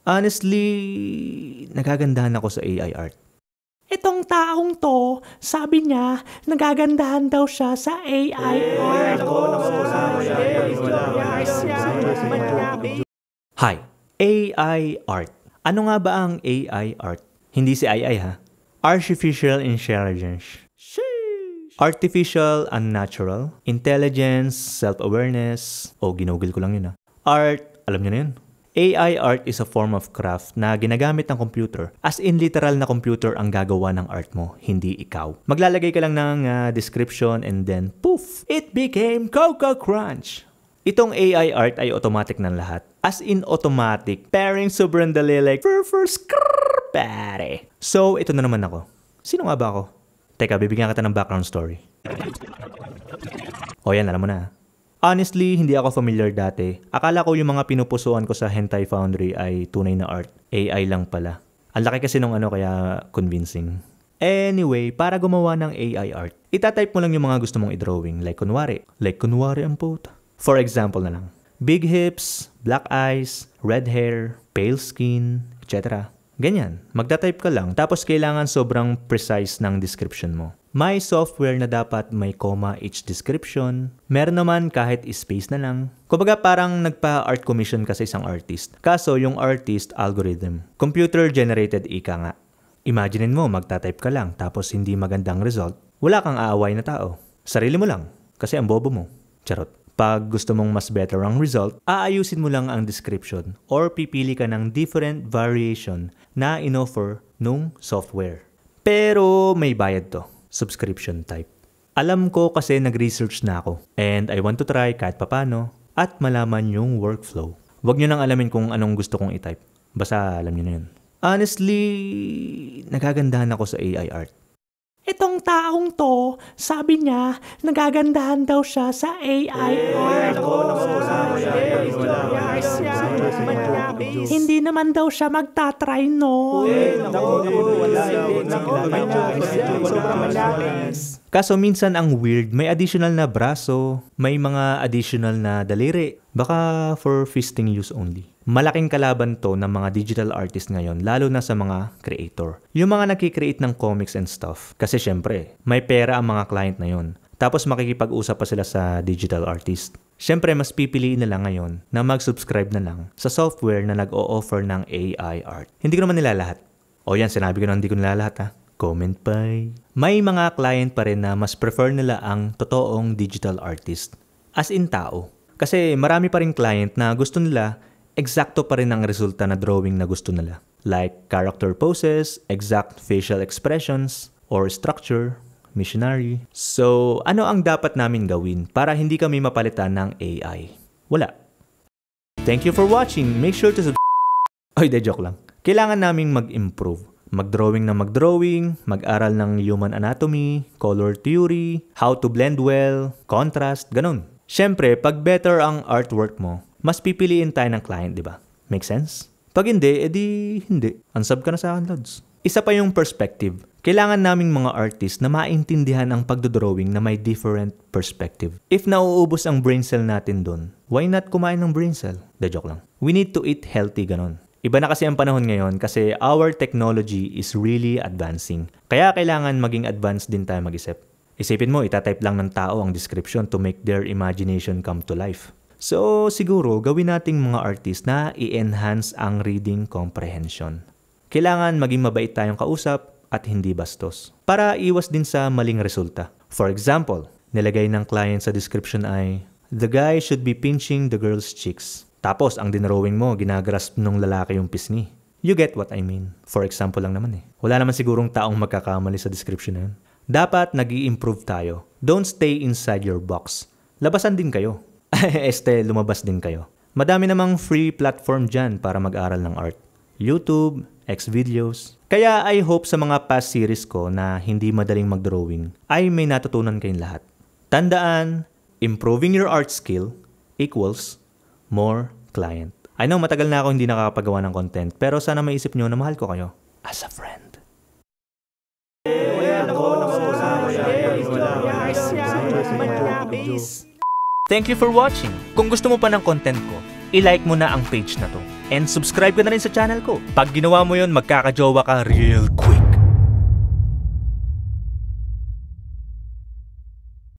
Honestly, nagagandahan ako sa AI art. Itong taong to, sabi niya, nagagandahan daw siya sa AI art. Hi, AI art. Ano nga ba ang AI art? Hindi si AI ha. Artificial Intelligence. Artificial Unnatural Intelligence, Self-Awareness. Ginugol ko lang yun ha. Art, alam nyo na yun. AI art is a form of craft na ginagamit ng computer. As in literal na computer ang gagawa ng art mo, hindi ikaw. Maglalagay ka lang ng description and then poof! It became Coco Crunch! Itong AI art ay automatic ng lahat. As in automatic. Pairing sobrang dali like pare. So, ito na naman ako. Sino nga ba ako? Teka, bibigyan kita ng background story. Yan, alam mo na. Honestly, hindi ako familiar dati. Akala ko yung mga pinupusuan ko sa Hentai Foundry ay tunay na art. AI lang pala. Ang laki kasi nung kaya convincing. Anyway, para gumawa ng AI art, itatype mo lang yung mga gusto mong i-drawing. Like kunwari ang puta. For example na lang. Big hips, black eyes, red hair, pale skin, etc. Ganyan. Magta-type ka lang tapos kailangan sobrang precise ng description mo. May software na dapat may comma each description. Meron naman kahit space na lang. Kumbaga parang nagpa-art commission ka sa isang artist. Kaso yung artist algorithm. Computer generated ika nga. Imaginein mo magta-type ka lang tapos hindi magandang result. Wala kang aaway na tao. Sarili mo lang. Kasi ang bobo mo. Charot. Pag gusto mong mas better ang result, aayusin mo lang ang description or pipili ka ng different variation na inoffer nung software. Pero may bayad to. Subscription type. Alam ko kasi nag-research na ako and I want to try kahit papano at malaman yung workflow. Huwag nyo nang alamin kung anong gusto kong i-type. Basta alam nyo na yun. Honestly, nagagandahan ako sa AI art. Itong taong to, sabi niya, nagagandahan daw siya sa AI art. Hindi naman daw siya magtatry, no? Kaso minsan ang weird, may additional na braso, may mga additional na daliri. Baka for fisting use only. Malaking kalaban to ng mga digital artist ngayon, lalo na sa mga creator. Yung mga nagkikreate ng comics and stuff. Kasi syempre, may pera ang mga client na yun. Tapos makikipag-usap pa sila sa digital artist. Syempre, mas pipiliin na lang ngayon na mag-subscribe na lang sa software na nag-o-offer ng AI art. Hindi ko naman nila lahat. Yan, sinabi ko na hindi ko nila lahat ha. Comment pa. May mga client pa rin na mas prefer nila ang totoong digital artist. As in tao. Kasi marami pa rin client na gusto nila eksakto pa rin ang resulta na drawing na gusto nila. Like character poses, exact facial expressions, or structure, missionary. So, ano ang dapat namin gawin para hindi kami mapalitan ng AI? Wala. Thank you for watching. Make sure to subscribe. Joke lang. Kailangan naming mag-improve. Mag-drawing na mag-drawing, mag-aral ng human anatomy, color theory, how to blend well, contrast, ganun. Siyempre, pag better ang artwork mo, mas pipiliin tayo ng client, di ba? Make sense? Pag hindi, edi hindi. Unsub ka na sa akin, Lods. Isa pa yung perspective. Kailangan naming mga artist na maintindihan ang pagdodrawing na may different perspective. If nauubos ang brain cell natin dun, why not kumain ng brain cell? Joke lang. We need to eat healthy, ganon. Iba na kasi ang panahon ngayon kasi our technology is really advancing. Kaya kailangan maging advanced din tayo mag-isip. Isipin mo, itatype lang ng tao ang description to make their imagination come to life. So, siguro, gawin nating mga artist na i-enhance ang reading comprehension. Kailangan maging mabait tayong kausap at hindi bastos. Para iwas din sa maling resulta. For example, nilagay ng client sa description ay, the guy should be pinching the girl's cheeks. Tapos, ang dinrawing mo, ginagrasp nung lalaki yung pisngi. You get what I mean. For example lang naman Wala naman sigurong taong magkakamali sa description na yun. Dapat nag-i-improve tayo. Don't stay inside your box. Labasan din kayo. Lumabas din kayo. Madami namang free platform dyan para mag-aral ng art. YouTube, Xvideos. Kaya I hope sa mga past series ko na hindi madaling mag-drawing ay may natutunan kayong lahat. Tandaan, improving your art skill equals more client. I know matagal na ako hindi nakakapagawa ng content pero sana maisip nyo na mahal ko kayo as a friend. Thank you for watching. Kung gusto mo pa ng content ko, i-like mo na ang page na to. And subscribe ka na rin sa channel ko. Pag ginawa mo yun, magkakajowa ka real